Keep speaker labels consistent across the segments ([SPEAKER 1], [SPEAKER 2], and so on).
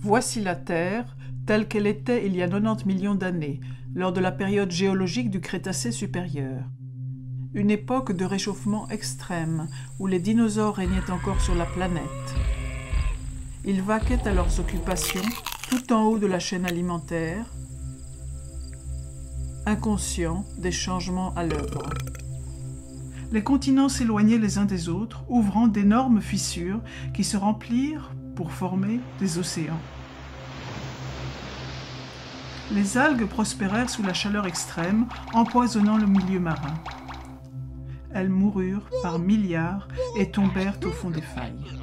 [SPEAKER 1] Voici la Terre, telle qu'elle était il y a 90 millions d'années, lors de la période géologique du Crétacé supérieur. Une époque de réchauffement extrême, où les dinosaures régnaient encore sur la planète. Ils vaquaient à leurs occupations, tout en haut de la chaîne alimentaire, inconscients des changements à l'œuvre. Les continents s'éloignaient les uns des autres, ouvrant d'énormes fissures qui se remplirent pour former des océans. Les algues prospérèrent sous la chaleur extrême, empoisonnant le milieu marin. Elles moururent par milliards et tombèrent au fond des failles.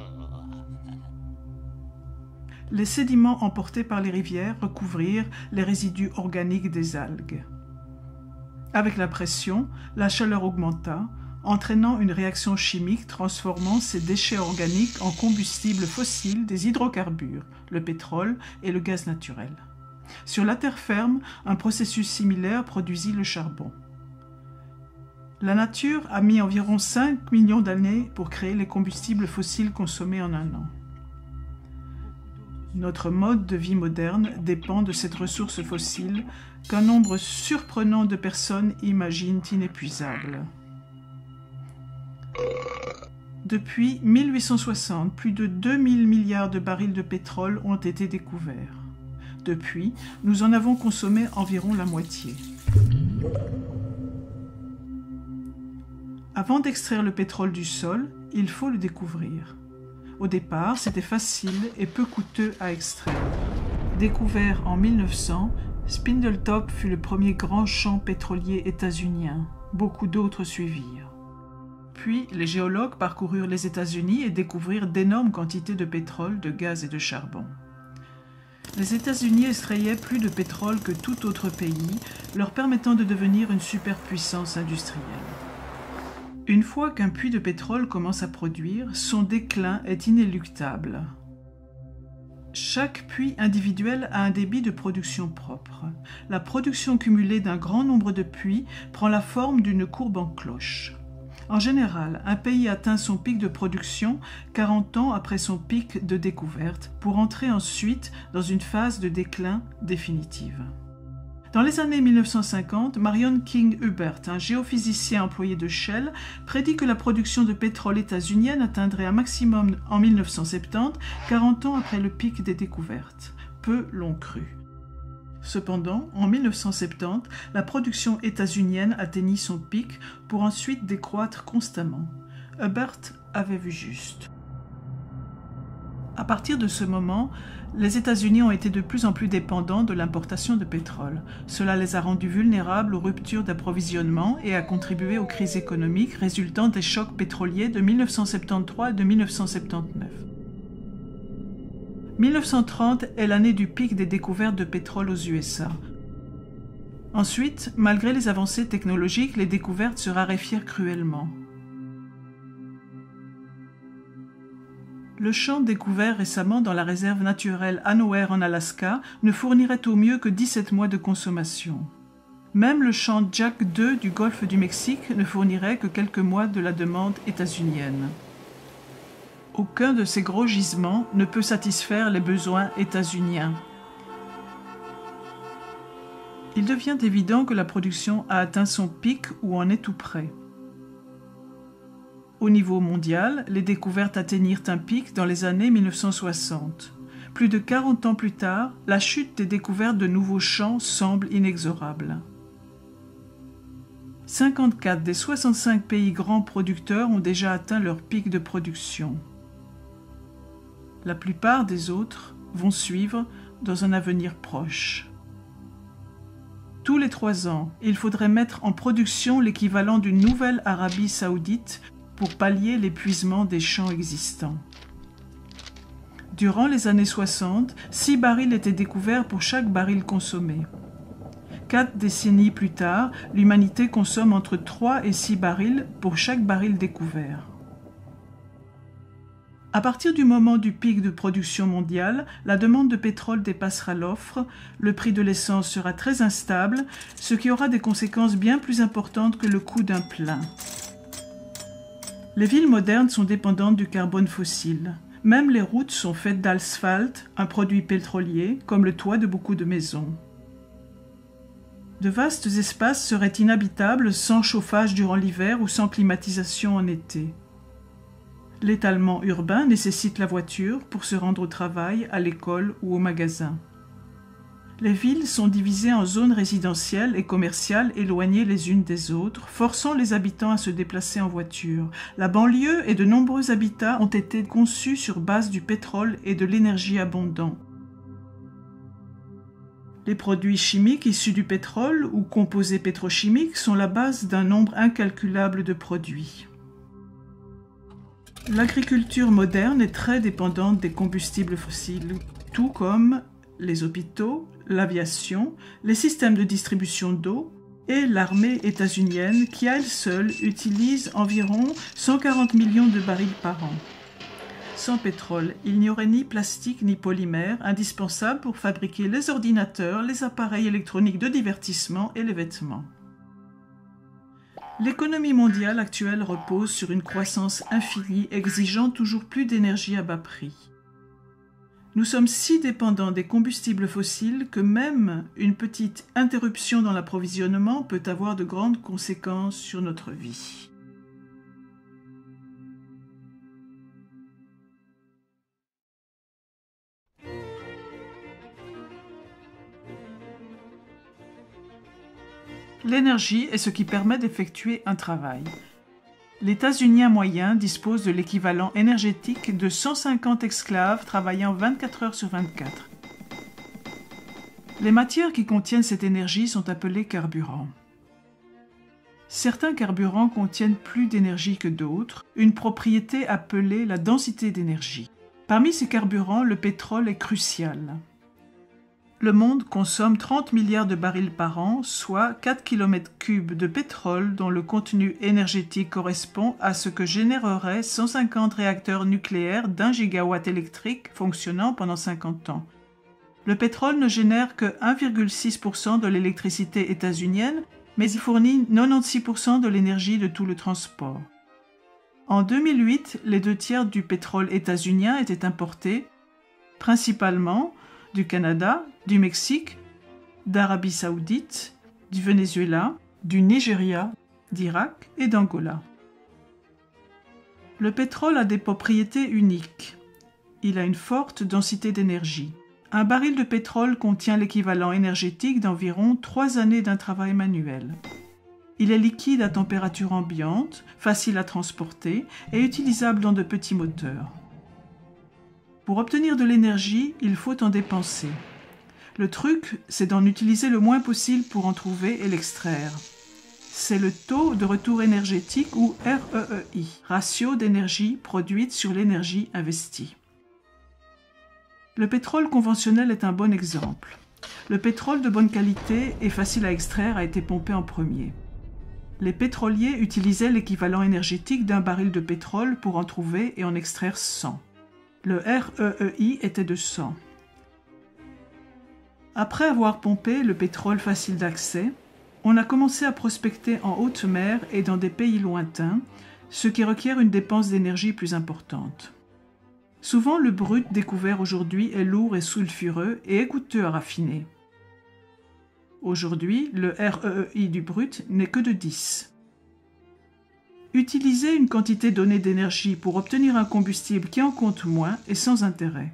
[SPEAKER 1] Les sédiments emportés par les rivières recouvrirent les résidus organiques des algues. Avec la pression, la chaleur augmenta, entraînant une réaction chimique transformant ces déchets organiques en combustibles fossiles des hydrocarbures, le pétrole et le gaz naturel. Sur la terre ferme, un processus similaire produisit le charbon. La nature a mis environ 5 millions d'années pour créer les combustibles fossiles consommés en un an. Notre mode de vie moderne dépend de cette ressource fossile qu'un nombre surprenant de personnes imaginent inépuisable. Depuis 1860, plus de 2000 milliards de barils de pétrole ont été découverts. Depuis, nous en avons consommé environ la moitié. Avant d'extraire le pétrole du sol, il faut le découvrir. Au départ, c'était facile et peu coûteux à extraire. Découvert en 1900, Spindletop fut le premier grand champ pétrolier états-unien. Beaucoup d'autres suivirent. Puis, les géologues parcoururent les États-Unis et découvrirent d'énormes quantités de pétrole, de gaz et de charbon. Les États-Unis extrayaient plus de pétrole que tout autre pays, leur permettant de devenir une superpuissance industrielle. Une fois qu'un puits de pétrole commence à produire, son déclin est inéluctable. Chaque puits individuel a un débit de production propre. La production cumulée d'un grand nombre de puits prend la forme d'une courbe en cloche. En général, un pays atteint son pic de production 40 ans après son pic de découverte, pour entrer ensuite dans une phase de déclin définitive. Dans les années 1950, Marion King Hubbert, un géophysicien employé de Shell, prédit que la production de pétrole états-unienne atteindrait un maximum en 1970, 40 ans après le pic des découvertes. Peu l'ont cru. Cependant, en 1970, la production états-unienne atteignit son pic pour ensuite décroître constamment. Hubbert avait vu juste. À partir de ce moment, les États-Unis ont été de plus en plus dépendants de l'importation de pétrole. Cela les a rendus vulnérables aux ruptures d'approvisionnement et a contribué aux crises économiques résultant des chocs pétroliers de 1973 et de 1979. 1930 est l'année du pic des découvertes de pétrole aux USA. Ensuite, malgré les avancées technologiques, les découvertes se raréfièrent cruellement. Le champ découvert récemment dans la réserve naturelle Anower en Alaska ne fournirait au mieux que 17 mois de consommation. Même le champ Jack II du golfe du Mexique ne fournirait que quelques mois de la demande états-unienne. Aucun de ces gros gisements ne peut satisfaire les besoins états-uniens. Il devient évident que la production a atteint son pic ou en est tout près. Au niveau mondial, les découvertes atteignirent un pic dans les années 1960. Plus de 40 ans plus tard, la chute des découvertes de nouveaux champs semble inexorable. 54 des 65 pays grands producteurs ont déjà atteint leur pic de production. La plupart des autres vont suivre dans un avenir proche. Tous les 3 ans, il faudrait mettre en production l'équivalent d'une nouvelle Arabie saoudite pour pallier l'épuisement des champs existants. Durant les années 60, 6 barils étaient découverts pour chaque baril consommé. 4 décennies plus tard, l'humanité consomme entre 3 et 6 barils pour chaque baril découvert. À partir du moment du pic de production mondiale, la demande de pétrole dépassera l'offre, le prix de l'essence sera très instable, ce qui aura des conséquences bien plus importantes que le coût d'un plein. Les villes modernes sont dépendantes du carbone fossile. Même les routes sont faites d'asphalte, un produit pétrolier, comme le toit de beaucoup de maisons. De vastes espaces seraient inhabitables sans chauffage durant l'hiver ou sans climatisation en été. L'étalement urbain nécessite la voiture pour se rendre au travail, à l'école ou au magasin. Les villes sont divisées en zones résidentielles et commerciales éloignées les unes des autres, forçant les habitants à se déplacer en voiture. La banlieue et de nombreux habitats ont été conçus sur base du pétrole et de l'énergie abondante. Les produits chimiques issus du pétrole ou composés pétrochimiques sont la base d'un nombre incalculable de produits. L'agriculture moderne est très dépendante des combustibles fossiles, tout comme les hôpitaux, l'aviation, les systèmes de distribution d'eau et l'armée états-unienne qui, à elle seule, utilise environ 140 millions de barils par an. Sans pétrole, il n'y aurait ni plastique ni polymère, indispensables pour fabriquer les ordinateurs, les appareils électroniques de divertissement et les vêtements. L'économie mondiale actuelle repose sur une croissance infinie exigeant toujours plus d'énergie à bas prix. Nous sommes si dépendants des combustibles fossiles que même une petite interruption dans l'approvisionnement peut avoir de grandes conséquences sur notre vie. L'énergie est ce qui permet d'effectuer un travail. L'États-Unien moyen dispose de l'équivalent énergétique de 150 esclaves travaillant 24 heures sur 24. Les matières qui contiennent cette énergie sont appelées carburants. Certains carburants contiennent plus d'énergie que d'autres, une propriété appelée la densité d'énergie. Parmi ces carburants, le pétrole est crucial. Le monde consomme 30 milliards de barils par an, soit 4 km3 de pétrole dont le contenu énergétique correspond à ce que généreraient 150 réacteurs nucléaires d'1 gigawatt électrique fonctionnant pendant 50 ans. Le pétrole ne génère que 1,6% de l'électricité états-unienne, mais il fournit 96% de l'énergie de tout le transport. En 2008, les 2/3 du pétrole états-unien étaient importés, principalement du Canada, du Mexique, d'Arabie saoudite, du Venezuela, du Nigeria, d'Irak et d'Angola. Le pétrole a des propriétés uniques. Il a une forte densité d'énergie. Un baril de pétrole contient l'équivalent énergétique d'environ 3 années d'un travail manuel. Il est liquide à température ambiante, facile à transporter et utilisable dans de petits moteurs. Pour obtenir de l'énergie, il faut en dépenser. Le truc, c'est d'en utiliser le moins possible pour en trouver et l'extraire. C'est le taux de retour énergétique ou REEI, ratio d'énergie produite sur l'énergie investie. Le pétrole conventionnel est un bon exemple. Le pétrole de bonne qualité et facile à extraire a été pompé en premier. Les pétroliers utilisaient l'équivalent énergétique d'un baril de pétrole pour en trouver et en extraire 100. Le REEI était de 100. Après avoir pompé le pétrole facile d'accès, on a commencé à prospecter en haute mer et dans des pays lointains, ce qui requiert une dépense d'énergie plus importante. Souvent, le brut découvert aujourd'hui est lourd et sulfureux et est coûteux à raffiner. Aujourd'hui, le REEI du brut n'est que de 10. Utiliser une quantité donnée d'énergie pour obtenir un combustible qui en compte moins est sans intérêt.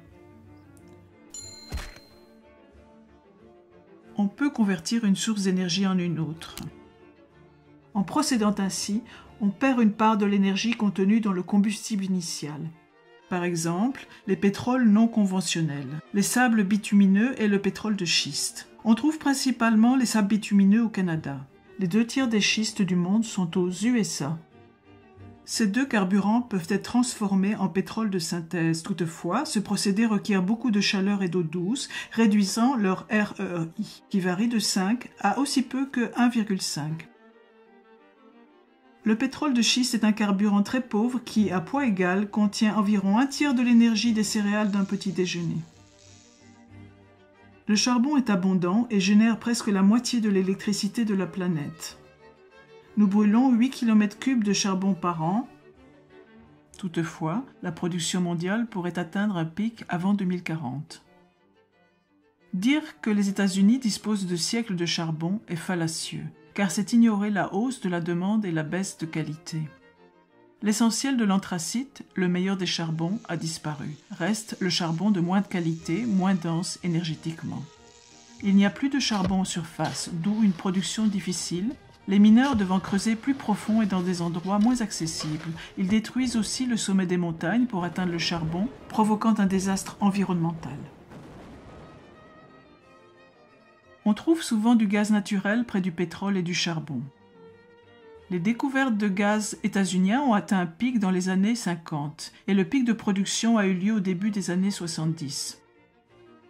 [SPEAKER 1] On peut convertir une source d'énergie en une autre. En procédant ainsi, on perd une part de l'énergie contenue dans le combustible initial. Par exemple, les pétroles non conventionnels, les sables bitumineux et le pétrole de schiste. On trouve principalement les sables bitumineux au Canada. Les 2/3 des schistes du monde sont aux USA. Ces deux carburants peuvent être transformés en pétrole de synthèse. Toutefois, ce procédé requiert beaucoup de chaleur et d'eau douce, réduisant leur REEI, qui varie de 5 à aussi peu que 1,5. Le pétrole de schiste est un carburant très pauvre qui, à poids égal, contient environ 1/3 de l'énergie des céréales d'un petit déjeuner. Le charbon est abondant et génère presque la moitié de l'électricité de la planète. Nous brûlons 8 km3 de charbon par an. Toutefois, la production mondiale pourrait atteindre un pic avant 2040. Dire que les États-Unis disposent de siècles de charbon est fallacieux, car c'est ignorer la hausse de la demande et la baisse de qualité. L'essentiel de l'anthracite, le meilleur des charbons, a disparu. Reste le charbon de moindre qualité, moins dense énergétiquement. Il n'y a plus de charbon en surface, d'où une production difficile, les mineurs devant creuser plus profond et dans des endroits moins accessibles. Ils détruisent aussi le sommet des montagnes pour atteindre le charbon, provoquant un désastre environnemental. On trouve souvent du gaz naturel près du pétrole et du charbon. Les découvertes de gaz états-uniens ont atteint un pic dans les années 50 et le pic de production a eu lieu au début des années 70.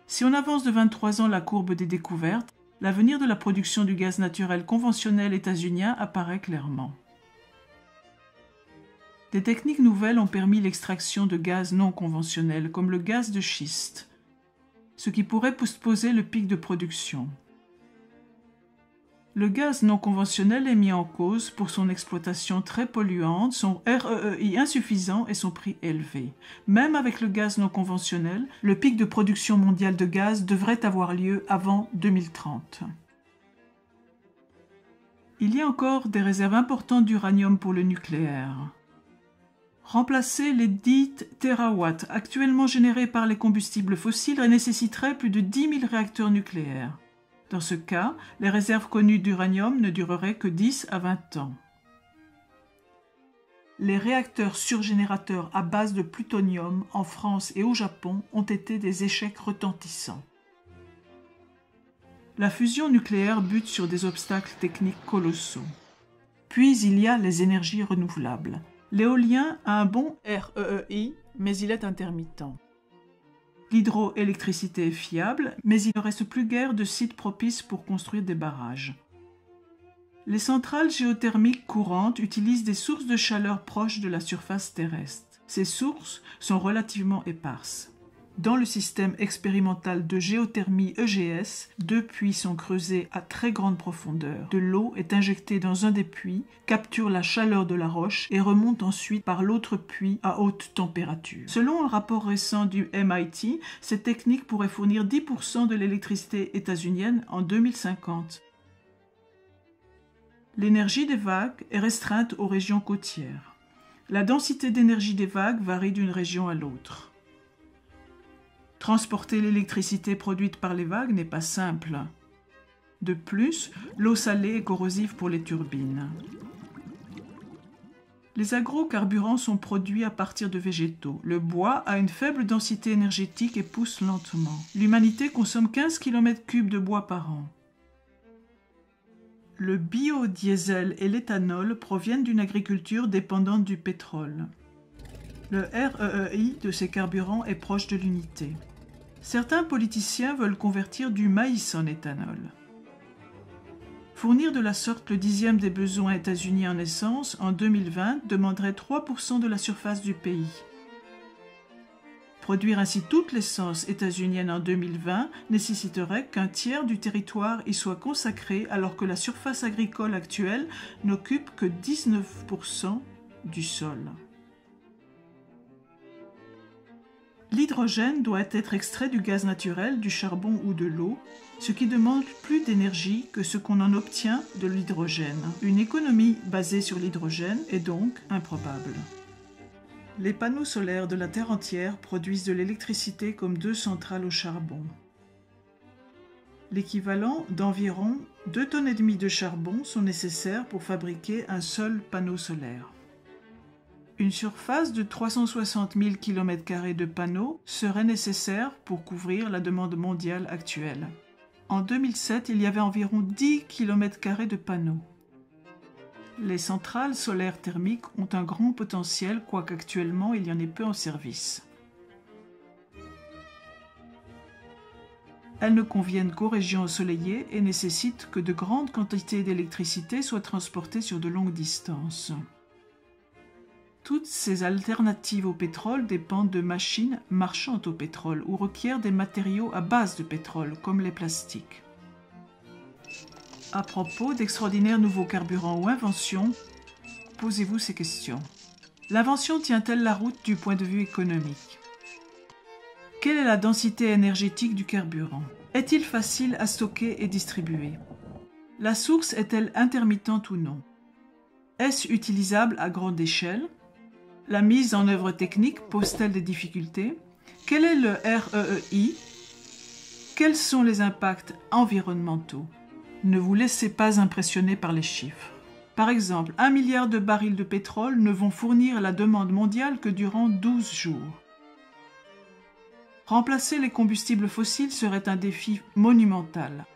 [SPEAKER 1] Si on avance de 23 ans la courbe des découvertes, l'avenir de la production du gaz naturel conventionnel états-unien apparaît clairement. Des techniques nouvelles ont permis l'extraction de gaz non conventionnels comme le gaz de schiste, ce qui pourrait postposer le pic de production. Le gaz non conventionnel est mis en cause pour son exploitation très polluante, son REEI insuffisant et son prix élevé. Même avec le gaz non conventionnel, le pic de production mondiale de gaz devrait avoir lieu avant 2030. Il y a encore des réserves importantes d'uranium pour le nucléaire. Remplacer les 10 TWh actuellement générés par les combustibles fossiles nécessiterait plus de 10 000 réacteurs nucléaires. Dans ce cas, les réserves connues d'uranium ne dureraient que 10 à 20 ans. Les réacteurs surgénérateurs à base de plutonium en France et au Japon ont été des échecs retentissants. La fusion nucléaire bute sur des obstacles techniques colossaux. Puis il y a les énergies renouvelables. L'éolien a un bon REEI, mais il est intermittent. L'hydroélectricité est fiable, mais il ne reste plus guère de sites propices pour construire des barrages. Les centrales géothermiques courantes utilisent des sources de chaleur proches de la surface terrestre. Ces sources sont relativement éparses. Dans le système expérimental de géothermie EGS, 2 puits sont creusés à très grande profondeur. De l'eau est injectée dans un des puits, capture la chaleur de la roche et remonte ensuite par l'autre puits à haute température. Selon un rapport récent du MIT, cette technique pourrait fournir 10% de l'électricité états-unienne en 2050. L'énergie des vagues est restreinte aux régions côtières. La densité d'énergie des vagues varie d'une région à l'autre. Transporter l'électricité produite par les vagues n'est pas simple. De plus, l'eau salée est corrosive pour les turbines. Les agrocarburants sont produits à partir de végétaux. Le bois a une faible densité énergétique et pousse lentement. L'humanité consomme 15 km3 de bois par an. Le biodiesel et l'éthanol proviennent d'une agriculture dépendante du pétrole. Le REEI de ces carburants est proche de l'unité. Certains politiciens veulent convertir du maïs en éthanol. Fournir de la sorte le 10e des besoins états-uniens en essence en 2020 demanderait 3% de la surface du pays. Produire ainsi toute l'essence états-unienne en 2020 nécessiterait qu'un tiers du territoire y soit consacré alors que la surface agricole actuelle n'occupe que 19% du sol. L'hydrogène doit être extrait du gaz naturel, du charbon ou de l'eau, ce qui demande plus d'énergie que ce qu'on en obtient de l'hydrogène. Une économie basée sur l'hydrogène est donc improbable. Les panneaux solaires de la Terre entière produisent de l'électricité comme 2 centrales au charbon. L'équivalent d'environ 2,5 tonnes de charbon sont nécessaires pour fabriquer un seul panneau solaire. Une surface de 360 000 km² de panneaux serait nécessaire pour couvrir la demande mondiale actuelle. En 2007, il y avait environ 10 km² de panneaux. Les centrales solaires thermiques ont un grand potentiel, quoique actuellement il y en ait peu en service. Elles ne conviennent qu'aux régions ensoleillées et nécessitent que de grandes quantités d'électricité soient transportées sur de longues distances. Toutes ces alternatives au pétrole dépendent de machines marchant au pétrole ou requièrent des matériaux à base de pétrole, comme les plastiques. À propos d'extraordinaires nouveaux carburants ou inventions, posez-vous ces questions. L'invention tient-elle la route du point de vue économique? Quelle est la densité énergétique du carburant? Est-il facile à stocker et distribuer? La source est-elle intermittente ou non? Est-ce utilisable à grande échelle? La mise en œuvre technique pose-t-elle des difficultés? Quel est le REEI? Quels sont les impacts environnementaux? Ne vous laissez pas impressionner par les chiffres. Par exemple, 1 milliard de barils de pétrole ne vont fournir la demande mondiale que durant 12 jours. Remplacer les combustibles fossiles serait un défi monumental.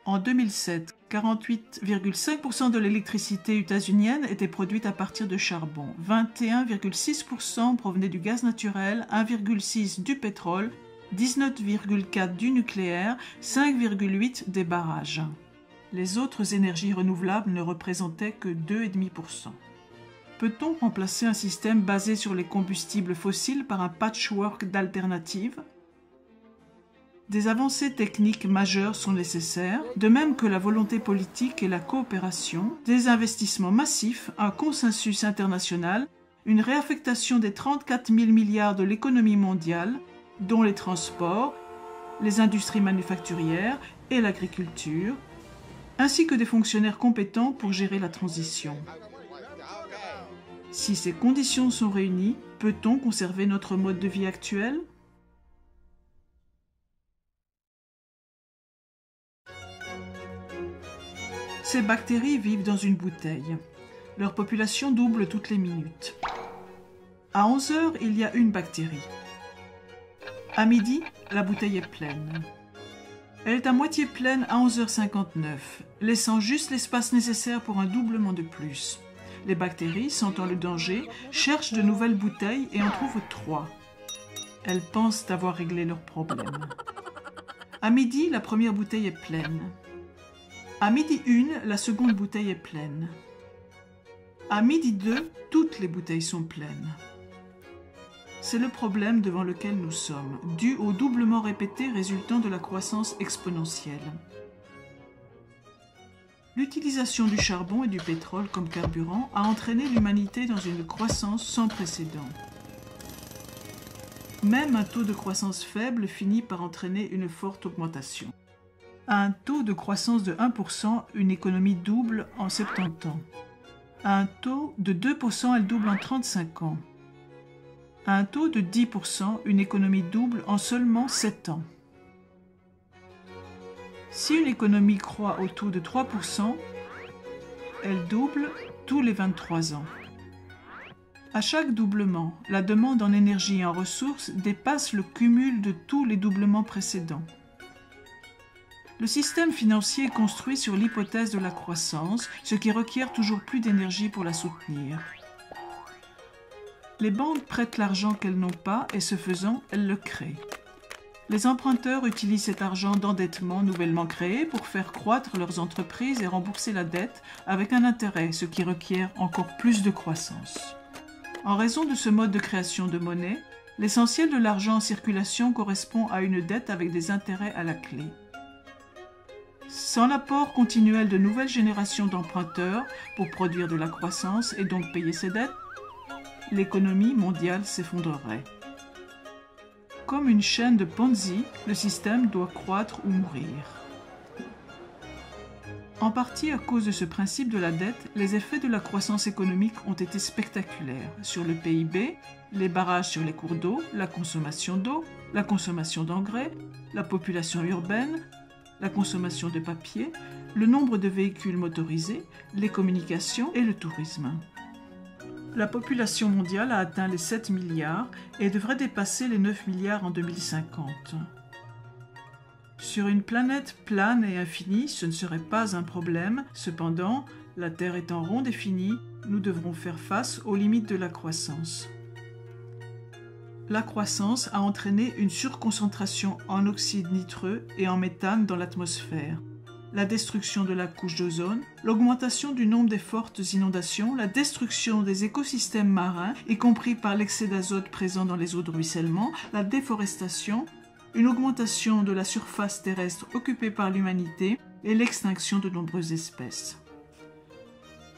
[SPEAKER 1] En 2007, 48,5% de l'électricité états-unienne était produite à partir de charbon, 21,6% provenait du gaz naturel, 1,6% du pétrole, 19,4% du nucléaire, 5,8% des barrages. Les autres énergies renouvelables ne représentaient que 2,5%. Peut-on remplacer un système basé sur les combustibles fossiles par un patchwork d'alternatives? Des avancées techniques majeures sont nécessaires, de même que la volonté politique et la coopération, des investissements massifs, un consensus international, une réaffectation des 34 000 milliards de l'économie mondiale, dont les transports, les industries manufacturières et l'agriculture, ainsi que des fonctionnaires compétents pour gérer la transition. Si ces conditions sont réunies, peut-on conserver notre mode de vie actuel? Ces bactéries vivent dans une bouteille. Leur population double toutes les minutes. À 11 heures, il y a une bactérie. À midi, la bouteille est pleine. Elle est à moitié pleine à 11h59, laissant juste l'espace nécessaire pour un doublement de plus. Les bactéries, sentant le danger, cherchent de nouvelles bouteilles et en trouvent 3. Elles pensent avoir réglé leur problème. À midi, la première bouteille est pleine. À midi 1, la seconde bouteille est pleine. À midi 2, toutes les bouteilles sont pleines. C'est le problème devant lequel nous sommes, dû au doublement répété résultant de la croissance exponentielle. L'utilisation du charbon et du pétrole comme carburant a entraîné l'humanité dans une croissance sans précédent. Même un taux de croissance faible finit par entraîner une forte augmentation. À un taux de croissance de 1%, une économie double en 70 ans. À un taux de 2%, elle double en 35 ans. À un taux de 10%, une économie double en seulement 7 ans. Si une économie croît au taux de 3%, elle double tous les 23 ans. À chaque doublement, la demande en énergie et en ressources dépasse le cumul de tous les doublements précédents. Le système financier est construit sur l'hypothèse de la croissance, ce qui requiert toujours plus d'énergie pour la soutenir. Les banques prêtent l'argent qu'elles n'ont pas et ce faisant, elles le créent. Les emprunteurs utilisent cet argent d'endettement nouvellement créé pour faire croître leurs entreprises et rembourser la dette avec un intérêt, ce qui requiert encore plus de croissance. En raison de ce mode de création de monnaie, l'essentiel de l'argent en circulation correspond à une dette avec des intérêts à la clé. Sans l'apport continuel de nouvelles générations d'emprunteurs pour produire de la croissance et donc payer ses dettes, l'économie mondiale s'effondrerait. Comme une chaîne de Ponzi, le système doit croître ou mourir. En partie à cause de ce principe de la dette, les effets de la croissance économique ont été spectaculaires sur le PIB, les barrages sur les cours d'eau, la consommation d'engrais, la population urbaine, la consommation de papier, le nombre de véhicules motorisés, les communications et le tourisme. La population mondiale a atteint les 7 milliards et devrait dépasser les 9 milliards en 2050. Sur une planète plane et infinie, ce ne serait pas un problème. Cependant, la Terre étant ronde et finie, nous devrons faire face aux limites de la croissance. La croissance a entraîné une surconcentration en oxyde nitreux et en méthane dans l'atmosphère, la destruction de la couche d'ozone, l'augmentation du nombre des fortes inondations, la destruction des écosystèmes marins, y compris par l'excès d'azote présent dans les eaux de ruissellement, la déforestation, une augmentation de la surface terrestre occupée par l'humanité et l'extinction de nombreuses espèces.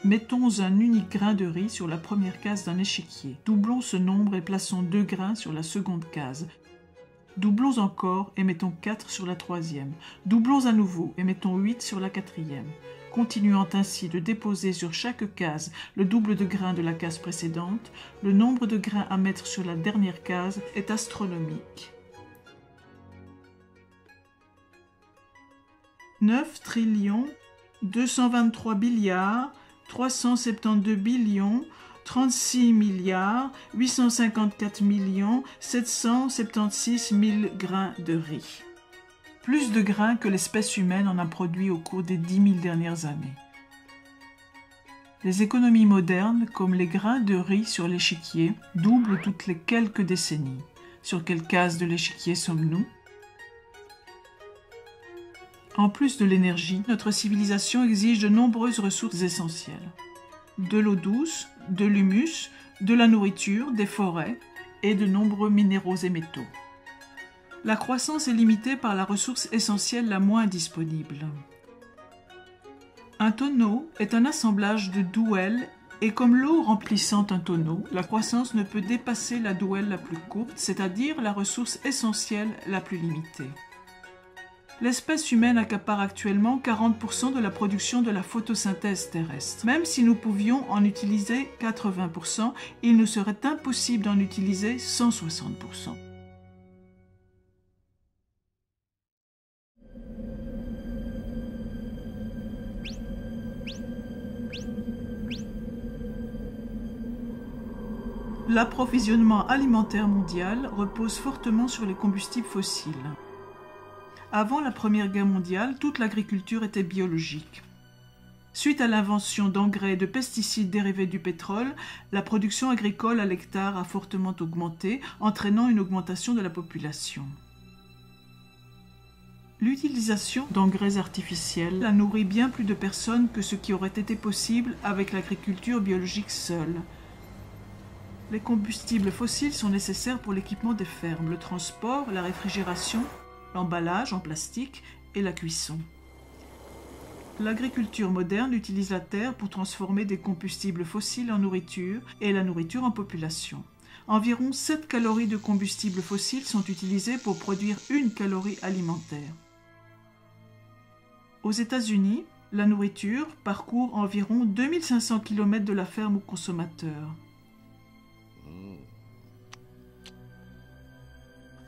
[SPEAKER 1] Mettons un unique grain de riz sur la première case d'un échiquier. Doublons ce nombre et plaçons 2 grains sur la seconde case. Doublons encore et mettons 4 sur la troisième. Doublons à nouveau et mettons 8 sur la quatrième. Continuant ainsi de déposer sur chaque case le double de grains de la case précédente, le nombre de grains à mettre sur la dernière case est astronomique. 9 trillions, 223 billiards, 372 billions, 36 milliards, 854 millions, 776 000 grains de riz. Plus de grains que l'espèce humaine en a produit au cours des 10 000 dernières années. Les économies modernes, comme les grains de riz sur l'échiquier, doublent toutes les quelques décennies. Sur quelle case de l'échiquier sommes-nous ? En plus de l'énergie, notre civilisation exige de nombreuses ressources essentielles. De l'eau douce, de l'humus, de la nourriture, des forêts et de nombreux minéraux et métaux. La croissance est limitée par la ressource essentielle la moins disponible. Un tonneau est un assemblage de douelles et comme l'eau remplissant un tonneau, la croissance ne peut dépasser la douelle la plus courte, c'est-à-dire la ressource essentielle la plus limitée. L'espèce humaine accapare actuellement 40% de la production de la photosynthèse terrestre. Même si nous pouvions en utiliser 80%, il nous serait impossible d'en utiliser 160%. L'approvisionnement alimentaire mondial repose fortement sur les combustibles fossiles. Avant la Première Guerre mondiale, toute l'agriculture était biologique. Suite à l'invention d'engrais et de pesticides dérivés du pétrole, la production agricole à l'hectare a fortement augmenté, entraînant une augmentation de la population. L'utilisation d'engrais artificiels a nourri bien plus de personnes que ce qui aurait été possible avec l'agriculture biologique seule. Les combustibles fossiles sont nécessaires pour l'équipement des fermes, le transport, la réfrigération, l'emballage en plastique et la cuisson. L'agriculture moderne utilise la terre pour transformer des combustibles fossiles en nourriture et la nourriture en population. Environ 7 calories de combustibles fossiles sont utilisées pour produire 1 calorie alimentaire. Aux États-Unis, la nourriture parcourt environ 2500 km de la ferme au consommateur.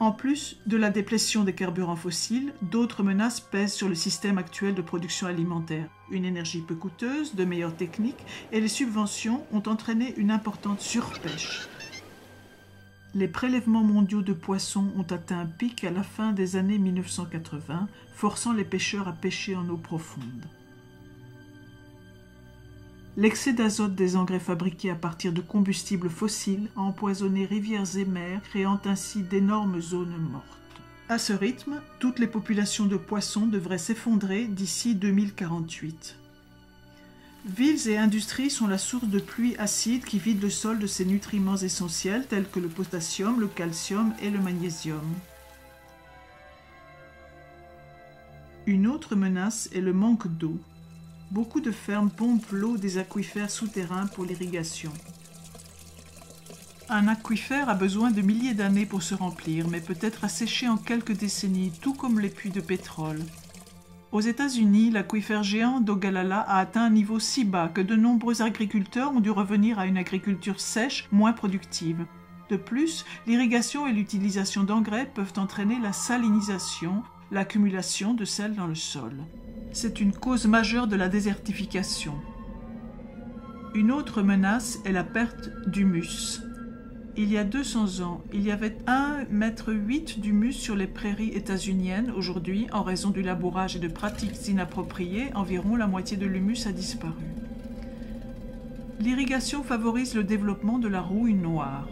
[SPEAKER 1] En plus de la déplétion des carburants fossiles, d'autres menaces pèsent sur le système actuel de production alimentaire. Une énergie peu coûteuse, de meilleures techniques et les subventions ont entraîné une importante surpêche. Les prélèvements mondiaux de poissons ont atteint un pic à la fin des années 1980, forçant les pêcheurs à pêcher en eau profonde. L'excès d'azote des engrais fabriqués à partir de combustibles fossiles a empoisonné rivières et mers, créant ainsi d'énormes zones mortes. À ce rythme, toutes les populations de poissons devraient s'effondrer d'ici 2048. Villes et industries sont la source de pluies acides qui vident le sol de ses nutriments essentiels tels que le potassium, le calcium et le magnésium. Une autre menace est le manque d'eau. Beaucoup de fermes pompent l'eau des aquifères souterrains pour l'irrigation. Un aquifère a besoin de milliers d'années pour se remplir, mais peut être asséché en quelques décennies, tout comme les puits de pétrole. Aux États-Unis, l'aquifère géant d'Ogallala a atteint un niveau si bas que de nombreux agriculteurs ont dû revenir à une agriculture sèche, moins productive. De plus, l'irrigation et l'utilisation d'engrais peuvent entraîner la salinisation, l'accumulation de sel dans le sol. C'est une cause majeure de la désertification. Une autre menace est la perte d'humus. Il y a 200 ans, il y avait 1,8 m d'humus sur les prairies états-uniennes. Aujourd'hui, en raison du labourage et de pratiques inappropriées, environ la moitié de l'humus a disparu. L'irrigation favorise le développement de la rouille noire.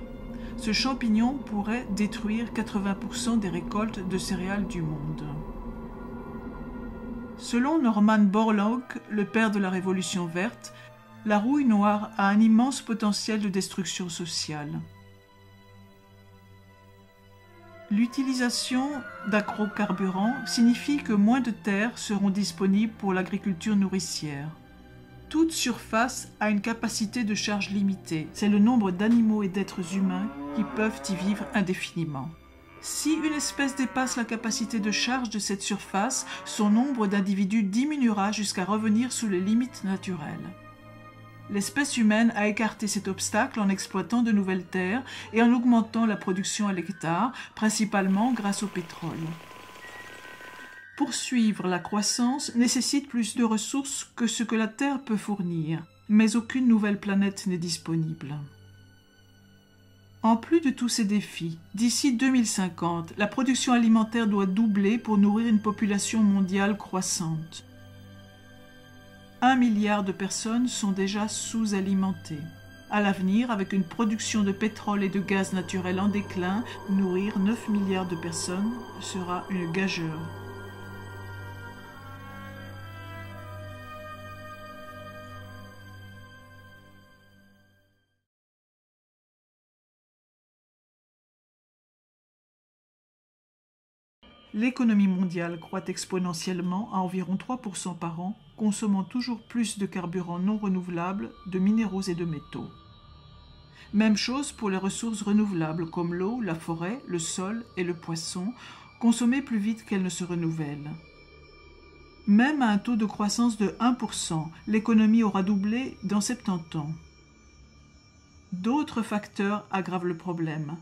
[SPEAKER 1] Ce champignon pourrait détruire 80% des récoltes de céréales du monde. Selon Norman Borlaug, le père de la Révolution verte, la rouille noire a un immense potentiel de destruction sociale. L'utilisation d'agrocarburants signifie que moins de terres seront disponibles pour l'agriculture nourricière. Toute surface a une capacité de charge limitée. C'est le nombre d'animaux et d'êtres humains qui peuvent y vivre indéfiniment. Si une espèce dépasse la capacité de charge de cette surface, son nombre d'individus diminuera jusqu'à revenir sous les limites naturelles. L'espèce humaine a écarté cet obstacle en exploitant de nouvelles terres et en augmentant la production à l'hectare, principalement grâce au pétrole. Poursuivre la croissance nécessite plus de ressources que ce que la Terre peut fournir, mais aucune nouvelle planète n'est disponible. En plus de tous ces défis, d'ici 2050, la production alimentaire doit doubler pour nourrir une population mondiale croissante. 1 milliard de personnes sont déjà sous-alimentées. À l'avenir, avec une production de pétrole et de gaz naturel en déclin, nourrir 9 milliards de personnes sera une gageure. L'économie mondiale croît exponentiellement à environ 3% par an, consommant toujours plus de carburants non renouvelables, de minéraux et de métaux. Même chose pour les ressources renouvelables comme l'eau, la forêt, le sol et le poisson, consommées plus vite qu'elles ne se renouvellent. Même à un taux de croissance de 1%, l'économie aura doublé dans 70 ans. D'autres facteurs aggravent le problème.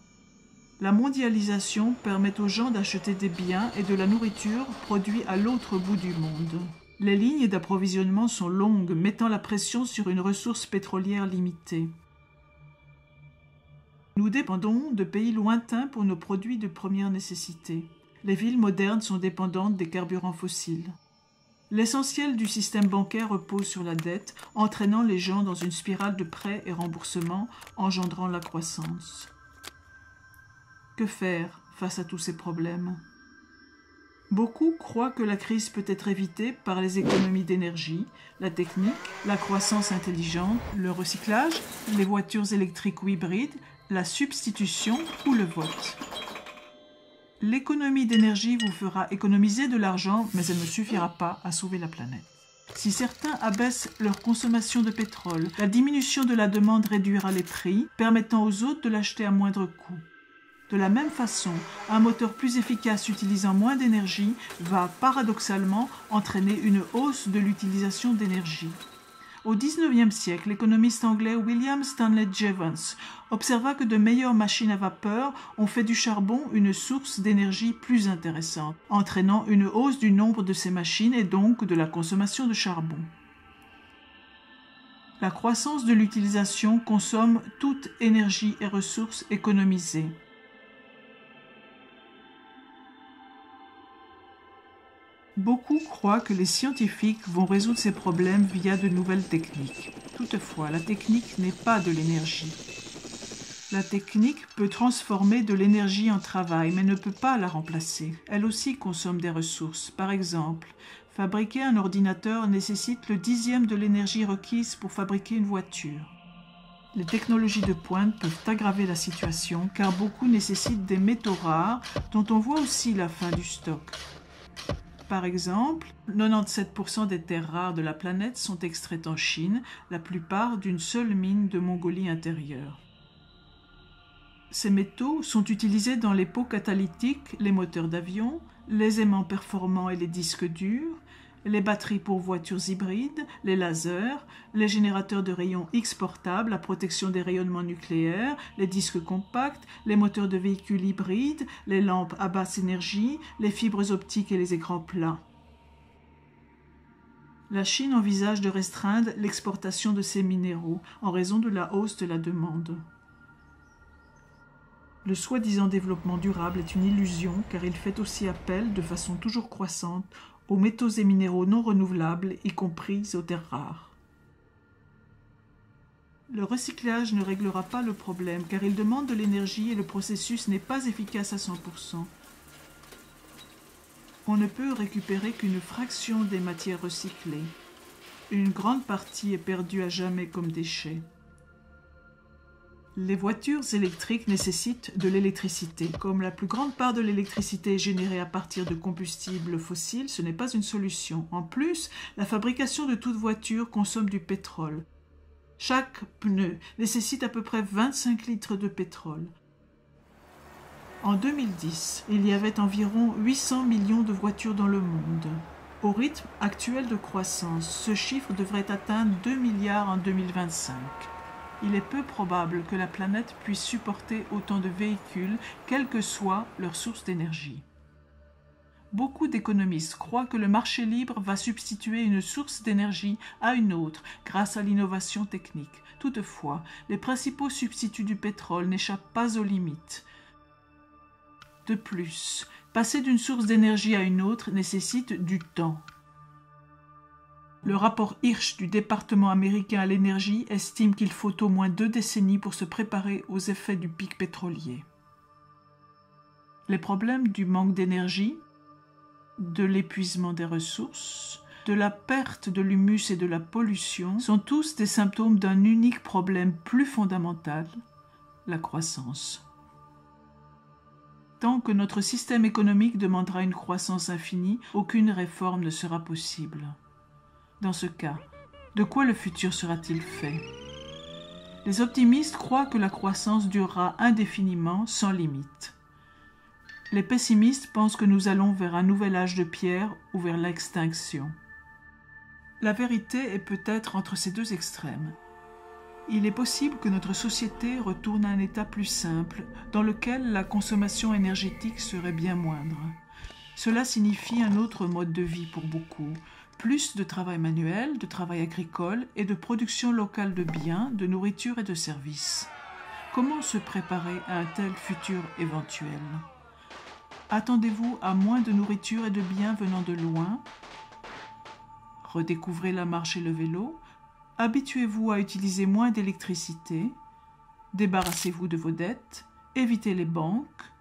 [SPEAKER 1] La mondialisation permet aux gens d'acheter des biens et de la nourriture produits à l'autre bout du monde. Les lignes d'approvisionnement sont longues, mettant la pression sur une ressource pétrolière limitée. Nous dépendons de pays lointains pour nos produits de première nécessité. Les villes modernes sont dépendantes des carburants fossiles. L'essentiel du système bancaire repose sur la dette, entraînant les gens dans une spirale de prêts et remboursements, engendrant la croissance. Que faire face à tous ces problèmes? Beaucoup croient que la crise peut être évitée par les économies d'énergie, la technique, la croissance intelligente, le recyclage, les voitures électriques ou hybrides, la substitution ou le vote. L'économie d'énergie vous fera économiser de l'argent, mais elle ne suffira pas à sauver la planète. Si certains abaissent leur consommation de pétrole, la diminution de la demande réduira les prix, permettant aux autres de l'acheter à moindre coût. De la même façon, un moteur plus efficace utilisant moins d'énergie va paradoxalement entraîner une hausse de l'utilisation d'énergie. Au XIXe siècle, l'économiste anglais William Stanley Jevons observa que de meilleures machines à vapeur ont fait du charbon une source d'énergie plus intéressante, entraînant une hausse du nombre de ces machines et donc de la consommation de charbon. La croissance de l'utilisation consomme toute énergie et ressources économisées. Beaucoup croient que les scientifiques vont résoudre ces problèmes via de nouvelles techniques. Toutefois, la technique n'est pas de l'énergie. La technique peut transformer de l'énergie en travail, mais ne peut pas la remplacer. Elle aussi consomme des ressources. Par exemple, fabriquer un ordinateur nécessite le 10e de l'énergie requise pour fabriquer une voiture. Les technologies de pointe peuvent aggraver la situation, car beaucoup nécessitent des métaux rares, dont on voit aussi la fin du stock. Par exemple, 97% des terres rares de la planète sont extraites en Chine, la plupart d'une seule mine de Mongolie intérieure. Ces métaux sont utilisés dans les pots catalytiques, les moteurs d'avion, les aimants performants et les disques durs, les batteries pour voitures hybrides, les lasers, les générateurs de rayons X portables, la protection des rayonnements nucléaires, les disques compacts, les moteurs de véhicules hybrides, les lampes à basse énergie, les fibres optiques et les écrans plats. La Chine envisage de restreindre l'exportation de ces minéraux en raison de la hausse de la demande. Le soi-disant développement durable est une illusion car il fait aussi appel, de façon toujours croissante, aux métaux et minéraux non renouvelables, y compris aux terres rares. Le recyclage ne réglera pas le problème car il demande de l'énergie et le processus n'est pas efficace à 100%. On ne peut récupérer qu'une fraction des matières recyclées. Une grande partie est perdue à jamais comme déchet. Les voitures électriques nécessitent de l'électricité. Comme la plus grande part de l'électricité est générée à partir de combustibles fossiles, ce n'est pas une solution. En plus, la fabrication de toute voiture consomme du pétrole. Chaque pneu nécessite à peu près 25 litres de pétrole. En 2010, il y avait environ 800 millions de voitures dans le monde. Au rythme actuel de croissance, ce chiffre devrait atteindre 2 milliards en 2025. Il est peu probable que la planète puisse supporter autant de véhicules, quelle que soit leur source d'énergie. Beaucoup d'économistes croient que le marché libre va substituer une source d'énergie à une autre grâce à l'innovation technique. Toutefois, les principaux substituts du pétrole n'échappent pas aux limites. De plus, passer d'une source d'énergie à une autre nécessite du temps. Le rapport Hirsch du département américain à l'énergie estime qu'il faut au moins 2 décennies pour se préparer aux effets du pic pétrolier. Les problèmes du manque d'énergie, de l'épuisement des ressources, de la perte de l'humus et de la pollution sont tous des symptômes d'un unique problème plus fondamental, la croissance. Tant que notre système économique demandera une croissance infinie, aucune réforme ne sera possible. Dans ce cas, de quoi le futur sera-t-il fait? Les optimistes croient que la croissance durera indéfiniment, sans limite. Les pessimistes pensent que nous allons vers un nouvel âge de pierre ou vers l'extinction. La vérité est peut-être entre ces deux extrêmes. Il est possible que notre société retourne à un état plus simple, dans lequel la consommation énergétique serait bien moindre. Cela signifie un autre mode de vie pour beaucoup, plus de travail manuel, de travail agricole et de production locale de biens, de nourriture et de services. Comment se préparer à un tel futur éventuel? Attendez-vous à moins de nourriture et de biens venant de loin? Redécouvrez la marche et le vélo? Habituez-vous à utiliser moins d'électricité? Débarrassez-vous de vos dettes? Évitez les banques?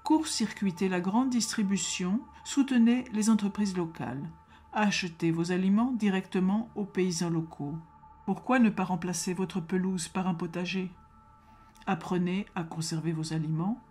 [SPEAKER 1] Court-circuitez la grande distribution? Soutenez les entreprises locales? Achetez vos aliments directement aux paysans locaux. Pourquoi ne pas remplacer votre pelouse par un potager? Apprenez à conserver vos aliments.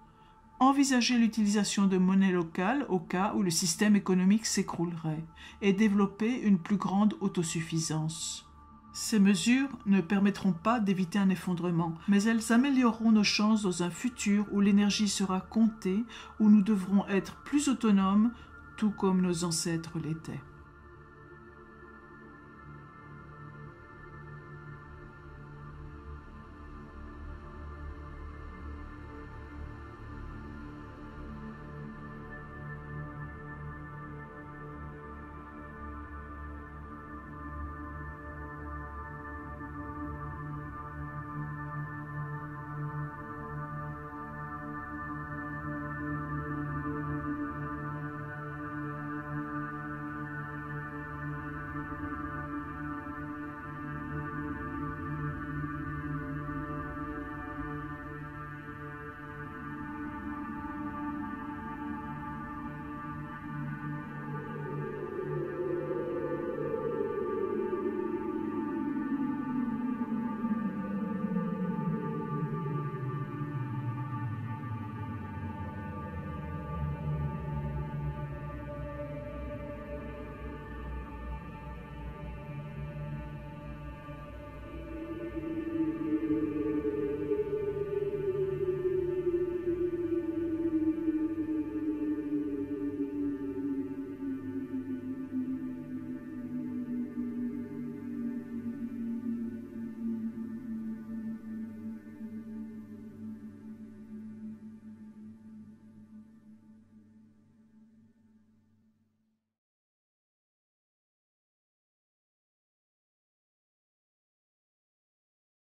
[SPEAKER 1] Envisagez l'utilisation de monnaie locale au cas où le système économique s'écroulerait et développez une plus grande autosuffisance. Ces mesures ne permettront pas d'éviter un effondrement, mais elles amélioreront nos chances dans un futur où l'énergie sera comptée, où nous devrons être plus autonomes, tout comme nos ancêtres l'étaient.